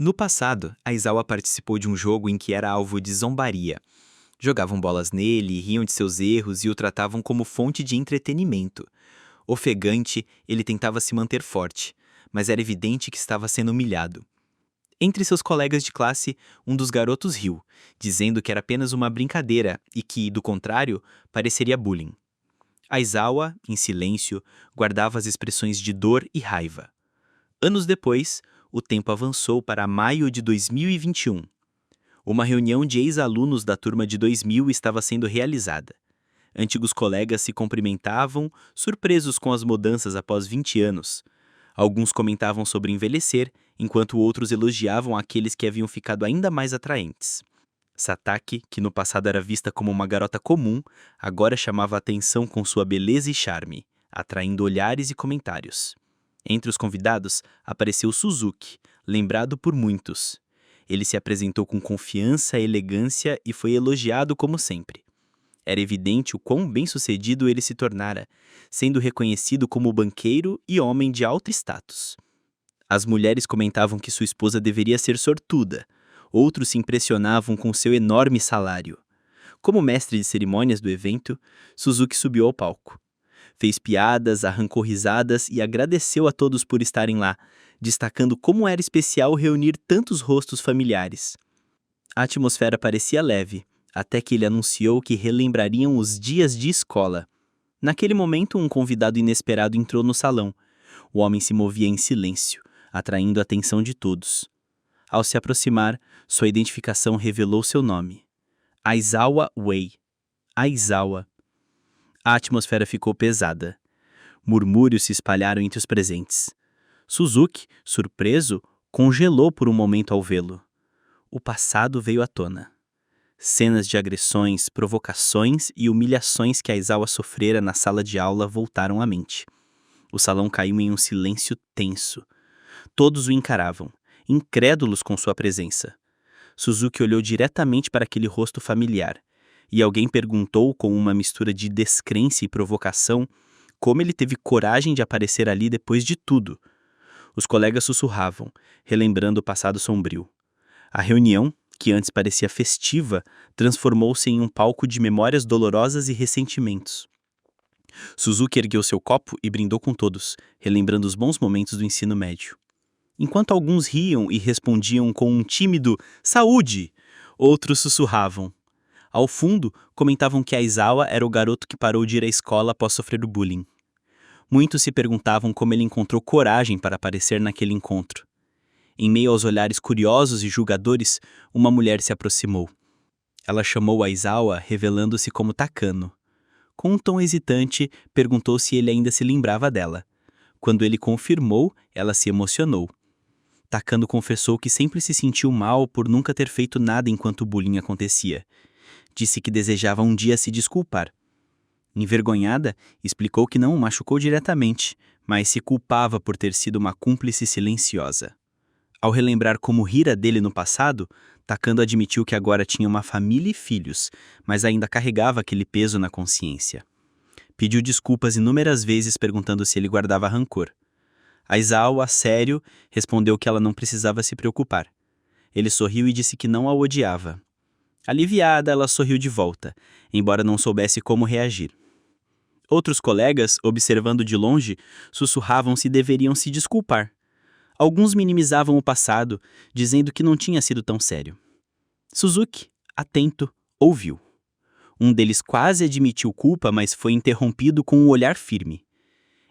No passado, Aizawa participou de um jogo em que era alvo de zombaria. Jogavam bolas nele, riam de seus erros e o tratavam como fonte de entretenimento. Ofegante, ele tentava se manter forte, mas era evidente que estava sendo humilhado. Entre seus colegas de classe, um dos garotos riu, dizendo que era apenas uma brincadeira e que, do contrário, pareceria bullying. Aizawa, em silêncio, guardava as expressões de dor e raiva. Anos depois, o tempo avançou para maio de 2021. Uma reunião de ex-alunos da turma de 2000 estava sendo realizada. Antigos colegas se cumprimentavam, surpresos com as mudanças após 20 anos. Alguns comentavam sobre envelhecer, enquanto outros elogiavam aqueles que haviam ficado ainda mais atraentes. Satake, que no passado era vista como uma garota comum, agora chamava a atenção com sua beleza e charme, atraindo olhares e comentários. Entre os convidados apareceu Suzuki, lembrado por muitos. Ele se apresentou com confiança e elegância e foi elogiado como sempre. Era evidente o quão bem-sucedido ele se tornara, sendo reconhecido como banqueiro e homem de alto status. As mulheres comentavam que sua esposa deveria ser sortuda. Outros se impressionavam com seu enorme salário. Como mestre de cerimônias do evento, Suzuki subiu ao palco. Fez piadas, arrancou risadas e agradeceu a todos por estarem lá, destacando como era especial reunir tantos rostos familiares. A atmosfera parecia leve, até que ele anunciou que relembrariam os dias de escola. Naquele momento, um convidado inesperado entrou no salão. O homem se movia em silêncio, atraindo a atenção de todos. Ao se aproximar, sua identificação revelou seu nome. Aizawa Wei. Aizawa. A atmosfera ficou pesada. Murmúrios se espalharam entre os presentes. Suzuki, surpreso, congelou por um momento ao vê-lo. O passado veio à tona. Cenas de agressões, provocações e humilhações que Aizawa sofrera na sala de aula voltaram à mente. O salão caiu em um silêncio tenso. Todos o encaravam, incrédulos com sua presença. Suzuki olhou diretamente para aquele rosto familiar, e alguém perguntou com uma mistura de descrença e provocação como ele teve coragem de aparecer ali depois de tudo. Os colegas sussurravam, relembrando o passado sombrio. A reunião, que antes parecia festiva, transformou-se em um palco de memórias dolorosas e ressentimentos. Suzuki ergueu seu copo e brindou com todos, relembrando os bons momentos do ensino médio. Enquanto alguns riam e respondiam com um tímido "saúde", outros sussurravam. Ao fundo, comentavam que Aizawa era o garoto que parou de ir à escola após sofrer o bullying. Muitos se perguntavam como ele encontrou coragem para aparecer naquele encontro. Em meio aos olhares curiosos e julgadores, uma mulher se aproximou. Ela chamou Aizawa, revelando-se como Takano. Com um tom hesitante, perguntou se ele ainda se lembrava dela. Quando ele confirmou, ela se emocionou. Takano confessou que sempre se sentiu mal por nunca ter feito nada enquanto o bullying acontecia. Disse que desejava um dia se desculpar. Envergonhada, explicou que não o machucou diretamente, mas se culpava por ter sido uma cúmplice silenciosa. Ao relembrar como rira dele no passado, Takano admitiu que agora tinha uma família e filhos, mas ainda carregava aquele peso na consciência. Pediu desculpas inúmeras vezes perguntando se ele guardava rancor. Aizawa, sério, respondeu que ela não precisava se preocupar. Ele sorriu e disse que não a odiava. Aliviada, ela sorriu de volta, embora não soubesse como reagir. Outros colegas, observando de longe, sussurravam se deveriam se desculpar. Alguns minimizavam o passado, dizendo que não tinha sido tão sério. Suzuki, atento, ouviu. Um deles quase admitiu culpa, mas foi interrompido com um olhar firme.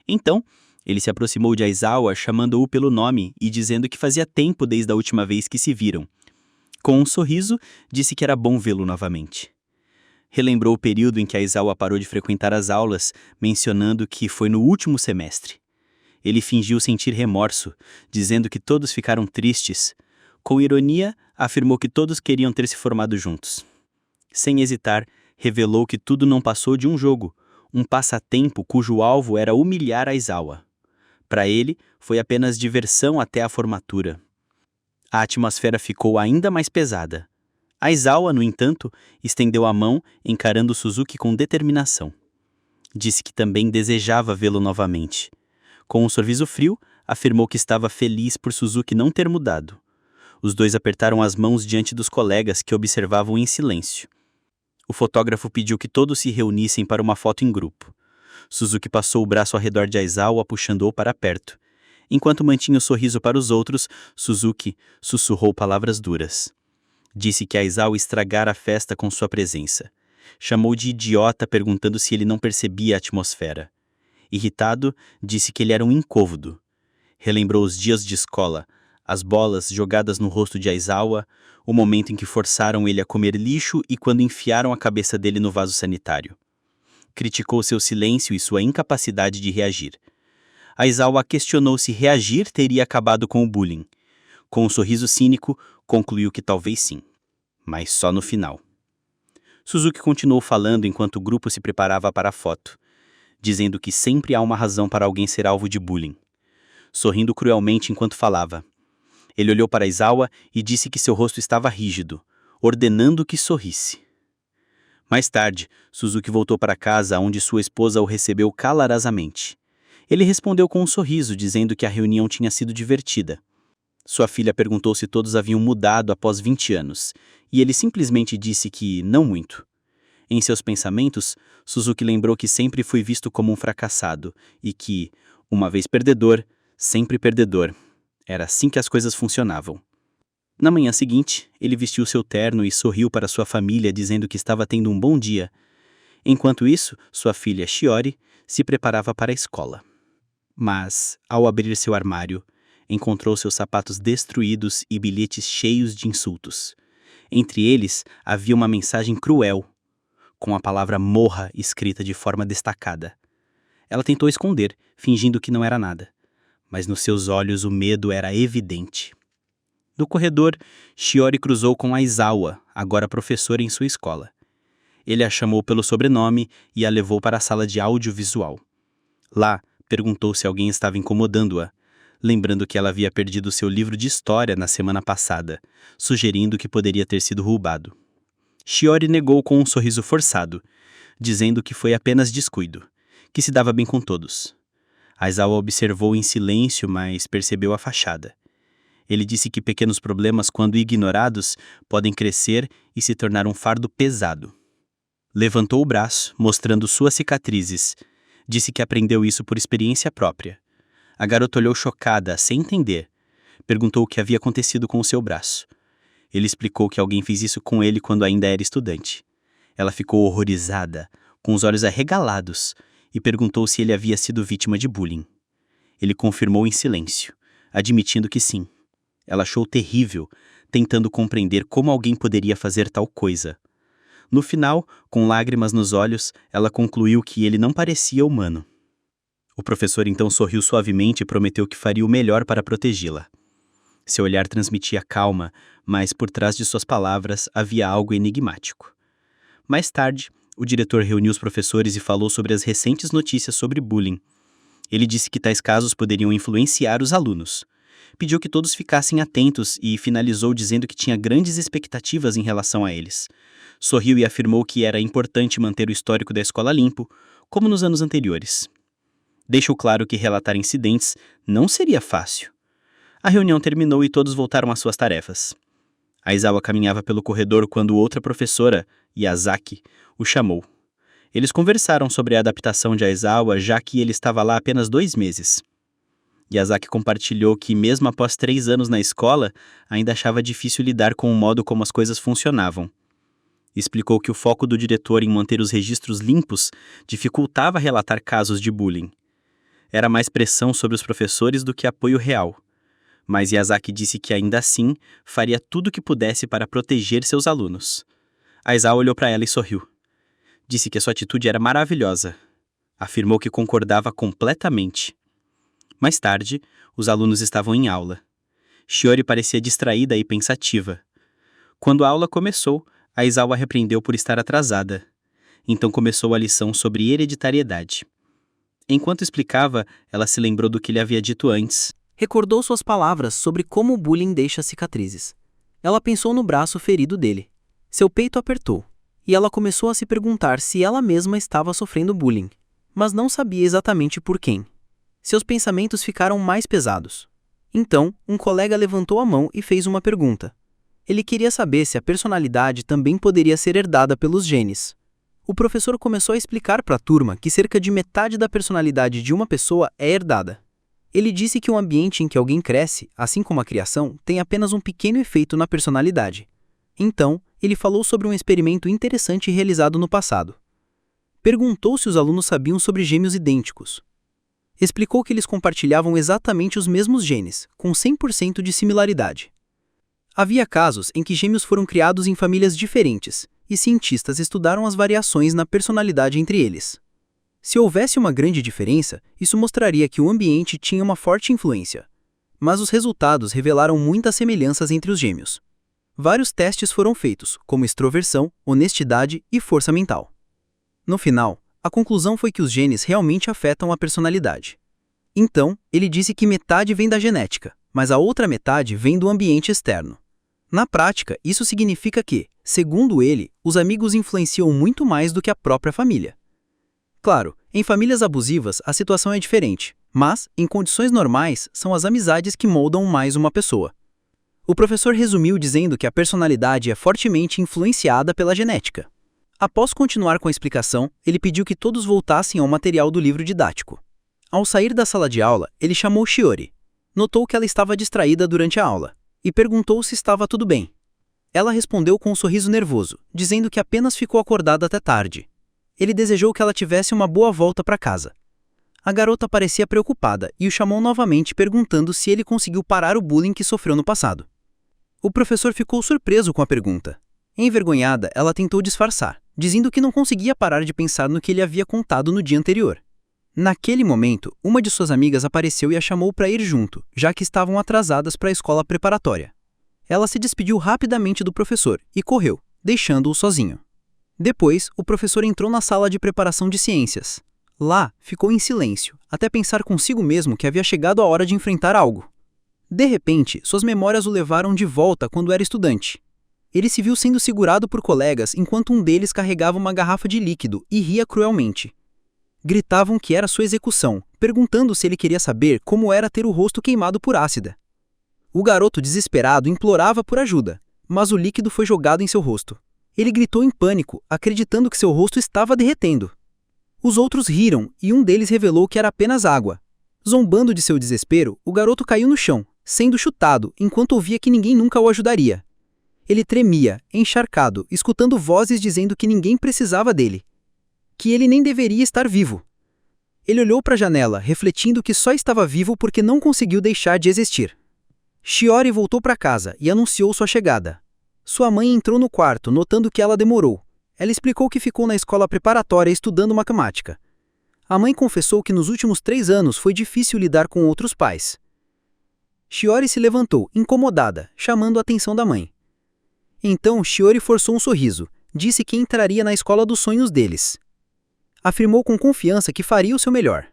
Então, ele se aproximou de Aizawa, chamando-o pelo nome e dizendo que fazia tempo desde a última vez que se viram. Com um sorriso, disse que era bom vê-lo novamente. Relembrou o período em que Aizawa parou de frequentar as aulas, mencionando que foi no último semestre. Ele fingiu sentir remorso, dizendo que todos ficaram tristes. Com ironia, afirmou que todos queriam ter se formado juntos. Sem hesitar, revelou que tudo não passou de um jogo, um passatempo cujo alvo era humilhar Aizawa. Para ele, foi apenas diversão até a formatura. A atmosfera ficou ainda mais pesada. Aizawa, no entanto, estendeu a mão, encarando Suzuki com determinação. Disse que também desejava vê-lo novamente. Com um sorriso frio, afirmou que estava feliz por Suzuki não ter mudado. Os dois apertaram as mãos diante dos colegas que observavam em silêncio. O fotógrafo pediu que todos se reunissem para uma foto em grupo. Suzuki passou o braço ao redor de Aizawa, puxando-o para perto. Enquanto mantinha o sorriso para os outros, Suzuki sussurrou palavras duras. Disse que Aizawa estragara a festa com sua presença. Chamou de idiota, perguntando se ele não percebia a atmosfera. Irritado, disse que ele era um incômodo. Relembrou os dias de escola, as bolas jogadas no rosto de Aizawa, o momento em que forçaram ele a comer lixo e quando enfiaram a cabeça dele no vaso sanitário. Criticou seu silêncio e sua incapacidade de reagir. Aizawa questionou se reagir teria acabado com o bullying. Com um sorriso cínico, concluiu que talvez sim, mas só no final. Suzuki continuou falando enquanto o grupo se preparava para a foto, dizendo que sempre há uma razão para alguém ser alvo de bullying. Sorrindo cruelmente enquanto falava. Ele olhou para Aizawa e disse que seu rosto estava rígido, ordenando que sorrisse. Mais tarde, Suzuki voltou para casa onde sua esposa o recebeu calorosamente. Ele respondeu com um sorriso, dizendo que a reunião tinha sido divertida. Sua filha perguntou se todos haviam mudado após 20 anos, e ele simplesmente disse que não muito. Em seus pensamentos, Suzuki lembrou que sempre foi visto como um fracassado e que, uma vez perdedor, sempre perdedor. Era assim que as coisas funcionavam. Na manhã seguinte, ele vestiu seu terno e sorriu para sua família dizendo que estava tendo um bom dia. Enquanto isso, sua filha Shiori se preparava para a escola. Mas, ao abrir seu armário, encontrou seus sapatos destruídos e bilhetes cheios de insultos. Entre eles, havia uma mensagem cruel, com a palavra morra escrita de forma destacada. Ela tentou esconder, fingindo que não era nada. Mas nos seus olhos o medo era evidente. No corredor, Shiori cruzou com Aizawa, agora professora em sua escola. Ele a chamou pelo sobrenome e a levou para a sala de audiovisual. Lá, perguntou se alguém estava incomodando-a, lembrando que ela havia perdido seu livro de história na semana passada, sugerindo que poderia ter sido roubado. Shiori negou com um sorriso forçado, dizendo que foi apenas descuido, que se dava bem com todos. Aizawa observou em silêncio, mas percebeu a fachada. Ele disse que pequenos problemas, quando ignorados, podem crescer e se tornar um fardo pesado. Levantou o braço, mostrando suas cicatrizes. Disse que aprendeu isso por experiência própria. A garota olhou chocada, sem entender. Perguntou o que havia acontecido com o seu braço. Ele explicou que alguém fez isso com ele quando ainda era estudante. Ela ficou horrorizada, com os olhos arregalados, e perguntou se ele havia sido vítima de bullying. Ele confirmou em silêncio, admitindo que sim. Ela achou terrível, tentando compreender como alguém poderia fazer tal coisa. No final, com lágrimas nos olhos, ela concluiu que ele não parecia humano. O professor então sorriu suavemente e prometeu que faria o melhor para protegê-la. Seu olhar transmitia calma, mas por trás de suas palavras havia algo enigmático. Mais tarde, o diretor reuniu os professores e falou sobre as recentes notícias sobre bullying. Ele disse que tais casos poderiam influenciar os alunos. Pediu que todos ficassem atentos e finalizou dizendo que tinha grandes expectativas em relação a eles. Sorriu e afirmou que era importante manter o histórico da escola limpo, como nos anos anteriores. Deixou claro que relatar incidentes não seria fácil. A reunião terminou e todos voltaram às suas tarefas. Aizawa caminhava pelo corredor quando outra professora, Yazaki, o chamou. Eles conversaram sobre a adaptação de Aizawa, já que ele estava lá apenas 2 meses. Yazaki compartilhou que, mesmo após 3 anos na escola, ainda achava difícil lidar com o modo como as coisas funcionavam. Explicou que o foco do diretor em manter os registros limpos dificultava relatar casos de bullying. Era mais pressão sobre os professores do que apoio real. Mas Yazaki disse que ainda assim faria tudo o que pudesse para proteger seus alunos. Aizawa olhou para ela e sorriu. Disse que a sua atitude era maravilhosa. Afirmou que concordava completamente. Mais tarde, os alunos estavam em aula. Shiori parecia distraída e pensativa. Quando a aula começou, Aizawa a repreendeu por estar atrasada. Então começou a lição sobre hereditariedade. Enquanto explicava, ela se lembrou do que ele havia dito antes. Recordou suas palavras sobre como o bullying deixa cicatrizes. Ela pensou no braço ferido dele. Seu peito apertou, e ela começou a se perguntar se ela mesma estava sofrendo bullying, mas não sabia exatamente por quem. Seus pensamentos ficaram mais pesados. Então, um colega levantou a mão e fez uma pergunta. Ele queria saber se a personalidade também poderia ser herdada pelos genes. O professor começou a explicar para a turma que cerca de metade da personalidade de uma pessoa é herdada. Ele disse que o ambiente em que alguém cresce, assim como a criação, tem apenas um pequeno efeito na personalidade. Então, ele falou sobre um experimento interessante realizado no passado. Perguntou se os alunos sabiam sobre gêmeos idênticos. Explicou que eles compartilhavam exatamente os mesmos genes, com 100% de similaridade. Havia casos em que gêmeos foram criados em famílias diferentes, e cientistas estudaram as variações na personalidade entre eles. Se houvesse uma grande diferença, isso mostraria que o ambiente tinha uma forte influência. Mas os resultados revelaram muitas semelhanças entre os gêmeos. Vários testes foram feitos, como extroversão, honestidade e força mental. No final, a conclusão foi que os genes realmente afetam a personalidade. Então, ele disse que metade vem da genética, mas a outra metade vem do ambiente externo. Na prática, isso significa que, segundo ele, os amigos influenciam muito mais do que a própria família. Claro, em famílias abusivas a situação é diferente, mas, em condições normais, são as amizades que moldam mais uma pessoa. O professor resumiu dizendo que a personalidade é fortemente influenciada pela genética. Após continuar com a explicação, ele pediu que todos voltassem ao material do livro didático. Ao sair da sala de aula, ele chamou Shiori. Notou que ela estava distraída durante a aula, e perguntou se estava tudo bem. Ela respondeu com um sorriso nervoso, dizendo que apenas ficou acordada até tarde. Ele desejou que ela tivesse uma boa volta para casa. A garota parecia preocupada e o chamou novamente perguntando se ele conseguiu parar o bullying que sofreu no passado. O professor ficou surpreso com a pergunta. Envergonhada, ela tentou disfarçar, dizendo que não conseguia parar de pensar no que ele havia contado no dia anterior. Naquele momento, uma de suas amigas apareceu e a chamou para ir junto, já que estavam atrasadas para a escola preparatória. Ela se despediu rapidamente do professor e correu, deixando-o sozinho. Depois, o professor entrou na sala de preparação de ciências. Lá, ficou em silêncio, até pensar consigo mesmo que havia chegado a hora de enfrentar algo. De repente, suas memórias o levaram de volta quando era estudante. Ele se viu sendo segurado por colegas enquanto um deles carregava uma garrafa de líquido e ria cruelmente. Gritavam que era sua execução, perguntando se ele queria saber como era ter o rosto queimado por ácida. O garoto desesperado implorava por ajuda, mas o líquido foi jogado em seu rosto. Ele gritou em pânico, acreditando que seu rosto estava derretendo. Os outros riram e um deles revelou que era apenas água. Zombando de seu desespero, o garoto caiu no chão, sendo chutado enquanto ouvia que ninguém nunca o ajudaria. Ele tremia, encharcado, escutando vozes dizendo que ninguém precisava dele. Que ele nem deveria estar vivo. Ele olhou para a janela, refletindo que só estava vivo porque não conseguiu deixar de existir. Shiori voltou para casa e anunciou sua chegada. Sua mãe entrou no quarto, notando que ela demorou. Ela explicou que ficou na escola preparatória estudando matemática. A mãe confessou que nos últimos 3 anos foi difícil lidar com outros pais. Shiori se levantou, incomodada, chamando a atenção da mãe. Então, Shiori forçou um sorriso. Disse que entraria na escola dos sonhos deles. Afirmou com confiança que faria o seu melhor.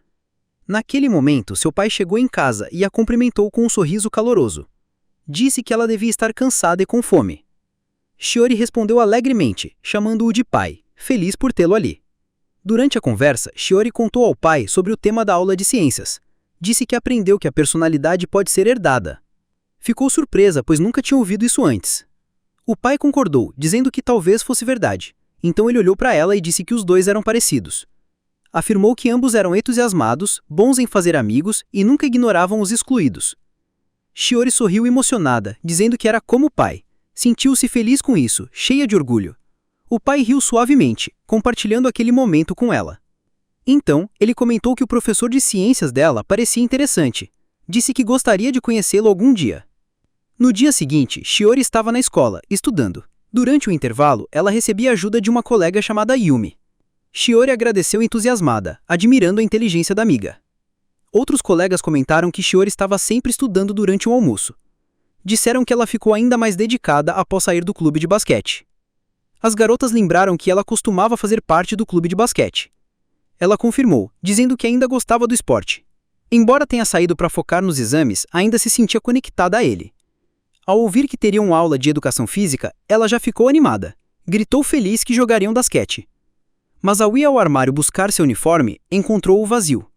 Naquele momento, seu pai chegou em casa e a cumprimentou com um sorriso caloroso. Disse que ela devia estar cansada e com fome. Shiori respondeu alegremente, chamando-o de pai, feliz por tê-lo ali. Durante a conversa, Shiori contou ao pai sobre o tema da aula de ciências. Disse que aprendeu que a personalidade pode ser herdada. Ficou surpresa, pois nunca tinha ouvido isso antes. O pai concordou, dizendo que talvez fosse verdade. Então ele olhou para ela e disse que os dois eram parecidos. Afirmou que ambos eram entusiasmados, bons em fazer amigos e nunca ignoravam os excluídos. Shiori sorriu emocionada, dizendo que era como o pai. Sentiu-se feliz com isso, cheia de orgulho. O pai riu suavemente, compartilhando aquele momento com ela. Então, ele comentou que o professor de ciências dela parecia interessante. Disse que gostaria de conhecê-lo algum dia. No dia seguinte, Shiori estava na escola, estudando. Durante o intervalo, ela recebia ajuda de uma colega chamada Yumi. Shiori agradeceu entusiasmada, admirando a inteligência da amiga. Outros colegas comentaram que Shiori estava sempre estudando durante o almoço. Disseram que ela ficou ainda mais dedicada após sair do clube de basquete. As garotas lembraram que ela costumava fazer parte do clube de basquete. Ela confirmou, dizendo que ainda gostava do esporte. Embora tenha saído para focar nos exames, ainda se sentia conectada a ele. Ao ouvir que teriam aula de educação física, ela já ficou animada. Gritou feliz que jogariam basquete. Mas ao ir ao armário buscar seu uniforme, encontrou-o vazio.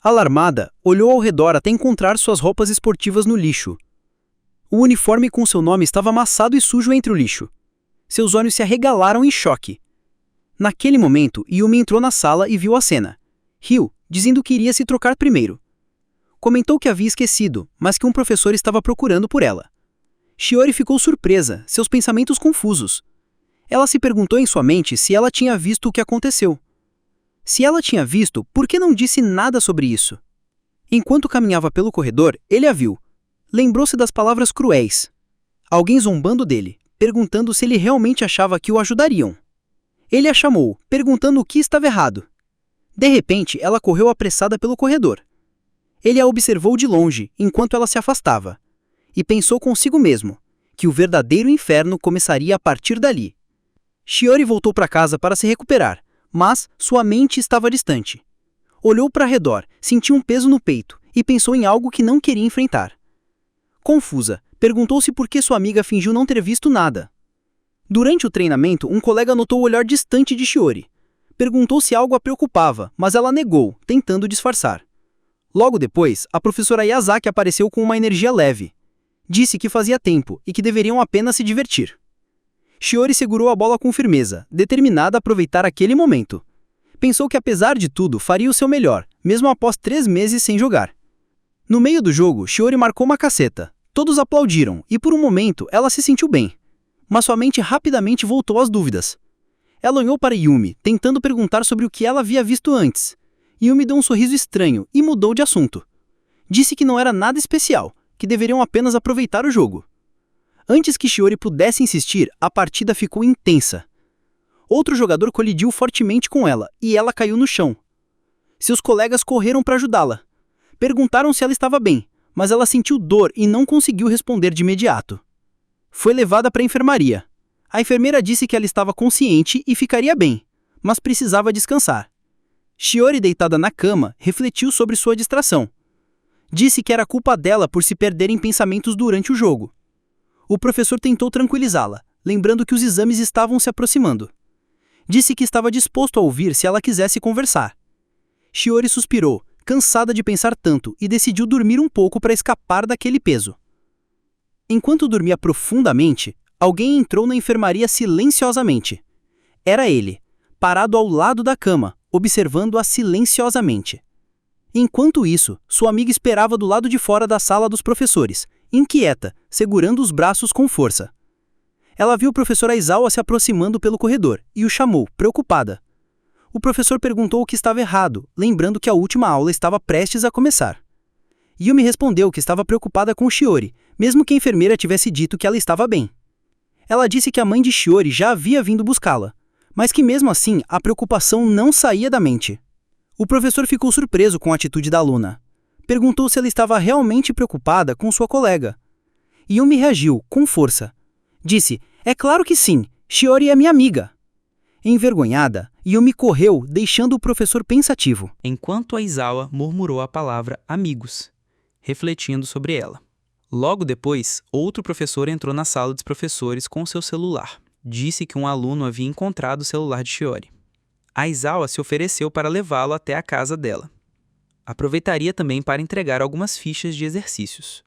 Alarmada, olhou ao redor até encontrar suas roupas esportivas no lixo. O uniforme com seu nome estava amassado e sujo entre o lixo. Seus olhos se arregalaram em choque. Naquele momento, Yumi entrou na sala e viu a cena. Riu, dizendo que iria se trocar primeiro. Comentou que havia esquecido, mas que um professor estava procurando por ela. Shiori ficou surpresa, seus pensamentos confusos. Ela se perguntou em sua mente se ela tinha visto o que aconteceu. Se ela tinha visto, por que não disse nada sobre isso? Enquanto caminhava pelo corredor, ele a viu. Lembrou-se das palavras cruéis. Alguém zombando dele, perguntando se ele realmente achava que o ajudariam. Ele a chamou, perguntando o que estava errado. De repente, ela correu apressada pelo corredor. Ele a observou de longe, enquanto ela se afastava, e pensou consigo mesmo, que o verdadeiro inferno começaria a partir dali. Shiori voltou para casa para se recuperar, mas sua mente estava distante. Olhou para redor, sentiu um peso no peito e pensou em algo que não queria enfrentar. Confusa, perguntou-se por que sua amiga fingiu não ter visto nada. Durante o treinamento, um colega notou o olhar distante de Shiori. Perguntou se algo a preocupava, mas ela negou, tentando disfarçar. Logo depois, a professora Yazaki apareceu com uma energia leve. Disse que fazia tempo e que deveriam apenas se divertir. Shiori segurou a bola com firmeza, determinada a aproveitar aquele momento. Pensou que apesar de tudo, faria o seu melhor, mesmo após 3 meses sem jogar. No meio do jogo, Shiori marcou uma caceta. Todos aplaudiram e por um momento ela se sentiu bem. Mas sua mente rapidamente voltou às dúvidas. Ela olhou para Yumi, tentando perguntar sobre o que ela havia visto antes. Yumi deu um sorriso estranho e mudou de assunto. Disse que não era nada especial, que deveriam apenas aproveitar o jogo. Antes que Shiori pudesse insistir, a partida ficou intensa. Outro jogador colidiu fortemente com ela e ela caiu no chão. Seus colegas correram para ajudá-la. Perguntaram se ela estava bem, mas ela sentiu dor e não conseguiu responder de imediato. Foi levada para a enfermaria. A enfermeira disse que ela estava consciente e ficaria bem, mas precisava descansar. Shiori, deitada na cama, refletiu sobre sua distração. Disse que era culpa dela por se perder em pensamentos durante o jogo. O professor tentou tranquilizá-la, lembrando que os exames estavam se aproximando. Disse que estava disposto a ouvir se ela quisesse conversar. Shiori suspirou, cansada de pensar tanto, e decidiu dormir um pouco para escapar daquele peso. Enquanto dormia profundamente, alguém entrou na enfermaria silenciosamente. Era ele, parado ao lado da cama, observando-a silenciosamente. Enquanto isso, sua amiga esperava do lado de fora da sala dos professores, inquieta, segurando os braços com força. Ela viu o professor Aizawa se aproximando pelo corredor e o chamou, preocupada. O professor perguntou o que estava errado, lembrando que a última aula estava prestes a começar. Yumi respondeu que estava preocupada com Shiori, mesmo que a enfermeira tivesse dito que ela estava bem. Ela disse que a mãe de Shiori já havia vindo buscá-la, mas que mesmo assim a preocupação não saía da mente. O professor ficou surpreso com a atitude da aluna. Perguntou se ela estava realmente preocupada com sua colega. Yumi reagiu, com força. Disse, é claro que sim, Shiori é minha amiga. Envergonhada, Yumi correu, deixando o professor pensativo. Enquanto Aizawa murmurou a palavra amigos, refletindo sobre ela. Logo depois, outro professor entrou na sala dos professores com seu celular. Disse que um aluno havia encontrado o celular de Shiori. Aizawa se ofereceu para levá-lo até a casa dela. Aproveitaria também para entregar algumas fichas de exercícios.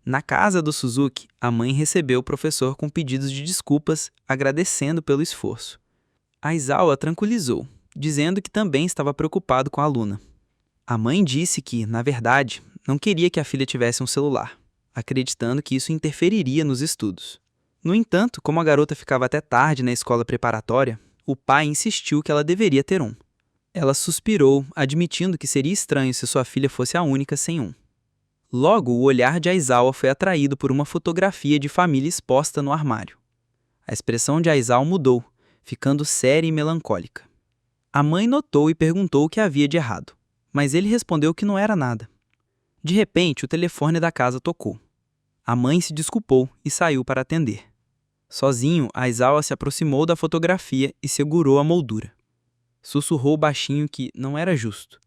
Na casa do Suzuki, a mãe recebeu o professor com pedidos de desculpas, agradecendo pelo esforço. Aizawa tranquilizou, dizendo que também estava preocupado com a aluna. A mãe disse que, na verdade, não queria que a filha tivesse um celular, acreditando que isso interferiria nos estudos. No entanto, como a garota ficava até tarde na escola preparatória, o pai insistiu que ela deveria ter um. Ela suspirou, admitindo que seria estranho se sua filha fosse a única sem um. Logo, o olhar de Aizawa foi atraído por uma fotografia de família exposta no armário. A expressão de Aizawa mudou, ficando séria e melancólica. A mãe notou e perguntou o que havia de errado, mas ele respondeu que não era nada. De repente, o telefone da casa tocou. A mãe se desculpou e saiu para atender. Sozinho, Aizawa se aproximou da fotografia e segurou a moldura. Sussurrou baixinho que não era justo.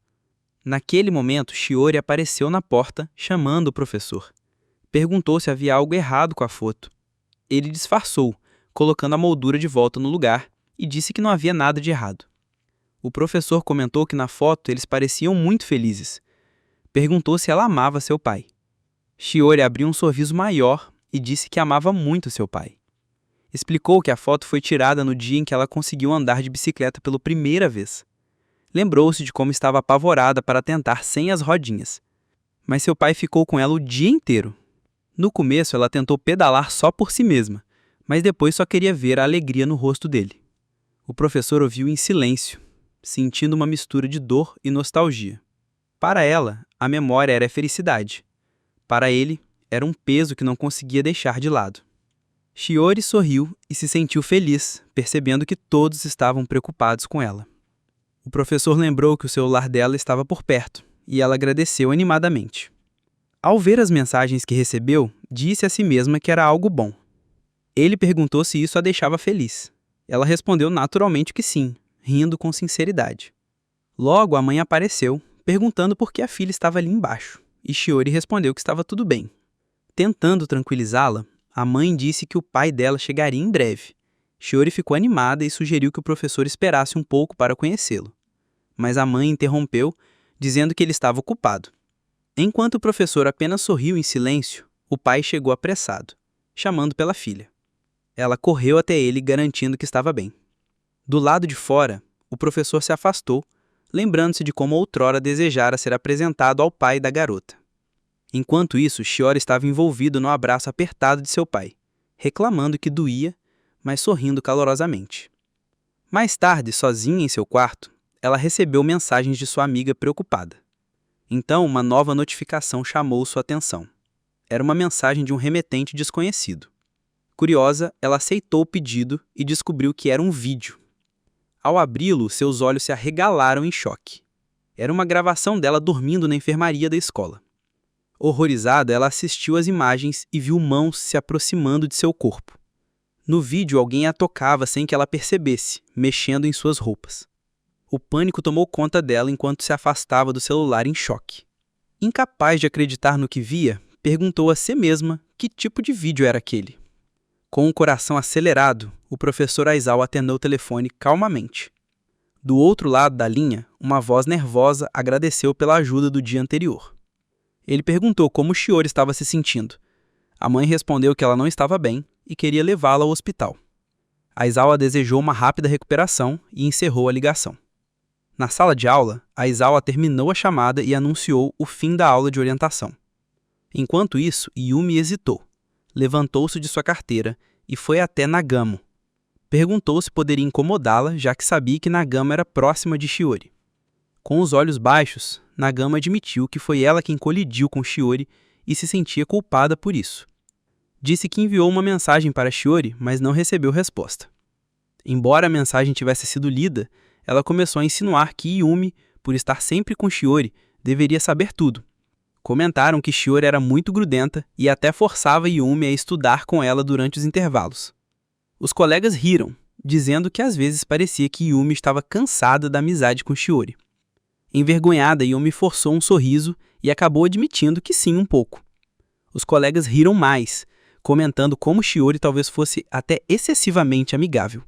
Naquele momento, Shiori apareceu na porta, chamando o professor. Perguntou se havia algo errado com a foto. Ele disfarçou, colocando a moldura de volta no lugar, e disse que não havia nada de errado. O professor comentou que na foto eles pareciam muito felizes, perguntou se ela amava seu pai. Shiori abriu um sorriso maior e disse que amava muito seu pai. Explicou que a foto foi tirada no dia em que ela conseguiu andar de bicicleta pela primeira vez. Lembrou-se de como estava apavorada para tentar sem as rodinhas. Mas seu pai ficou com ela o dia inteiro. No começo, ela tentou pedalar só por si mesma, mas depois só queria ver a alegria no rosto dele. O professor ouviu em silêncio, sentindo uma mistura de dor e nostalgia. Para ela, a memória era a felicidade. Para ele, era um peso que não conseguia deixar de lado. Shiori sorriu e se sentiu feliz, percebendo que todos estavam preocupados com ela. O professor lembrou que o celular dela estava por perto, e ela agradeceu animadamente. Ao ver as mensagens que recebeu, disse a si mesma que era algo bom. Ele perguntou se isso a deixava feliz. Ela respondeu naturalmente que sim, rindo com sinceridade. Logo, a mãe apareceu, perguntando por que a filha estava ali embaixo, e Shiori respondeu que estava tudo bem. Tentando tranquilizá-la, a mãe disse que o pai dela chegaria em breve. Shiori ficou animada e sugeriu que o professor esperasse um pouco para conhecê-lo. Mas a mãe interrompeu, dizendo que ele estava ocupado. Enquanto o professor apenas sorriu em silêncio, o pai chegou apressado, chamando pela filha. Ela correu até ele, garantindo que estava bem. Do lado de fora, o professor se afastou, lembrando-se de como outrora desejara ser apresentado ao pai da garota. Enquanto isso, Shiori estava envolvido no abraço apertado de seu pai, reclamando que doía, mas sorrindo calorosamente. Mais tarde, sozinha em seu quarto, ela recebeu mensagens de sua amiga preocupada. Então, uma nova notificação chamou sua atenção. Era uma mensagem de um remetente desconhecido. Curiosa, ela aceitou o pedido e descobriu que era um vídeo. Ao abri-lo, seus olhos se arregalaram em choque. Era uma gravação dela dormindo na enfermaria da escola. Horrorizada, ela assistiu às imagens e viu mãos se aproximando de seu corpo. No vídeo, alguém a tocava sem que ela percebesse, mexendo em suas roupas. O pânico tomou conta dela enquanto se afastava do celular em choque. Incapaz de acreditar no que via, perguntou a si mesma que tipo de vídeo era aquele. Com o coração acelerado, o professor Aizawa atendeu o telefone calmamente. Do outro lado da linha, uma voz nervosa agradeceu pela ajuda do dia anterior. Ele perguntou como Shiori estava se sentindo. A mãe respondeu que ela não estava bem e queria levá-la ao hospital. Aizawa desejou uma rápida recuperação e encerrou a ligação. Na sala de aula, Aizawa terminou a chamada e anunciou o fim da aula de orientação. Enquanto isso, Yumi hesitou. Levantou-se de sua carteira e foi até Nagamo. Perguntou se poderia incomodá-la, já que sabia que Nagamo era próxima de Shiori. Com os olhos baixos, Nagamo admitiu que foi ela quem colidiu com Shiori e se sentia culpada por isso. Disse que enviou uma mensagem para Shiori, mas não recebeu resposta. Embora a mensagem tivesse sido lida, ela começou a insinuar que Yumi, por estar sempre com Shiori, deveria saber tudo. Comentaram que Shiori era muito grudenta e até forçava Yumi a estudar com ela durante os intervalos. Os colegas riram, dizendo que às vezes parecia que Yumi estava cansada da amizade com Shiori. Envergonhada, Yumi forçou um sorriso e acabou admitindo que sim, um pouco. Os colegas riram mais, comentando como Shiori talvez fosse até excessivamente amigável.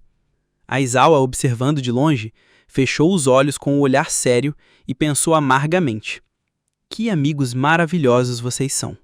Aizawa, observando de longe, fechou os olhos com um olhar sério e pensou amargamente. Que amigos maravilhosos vocês são!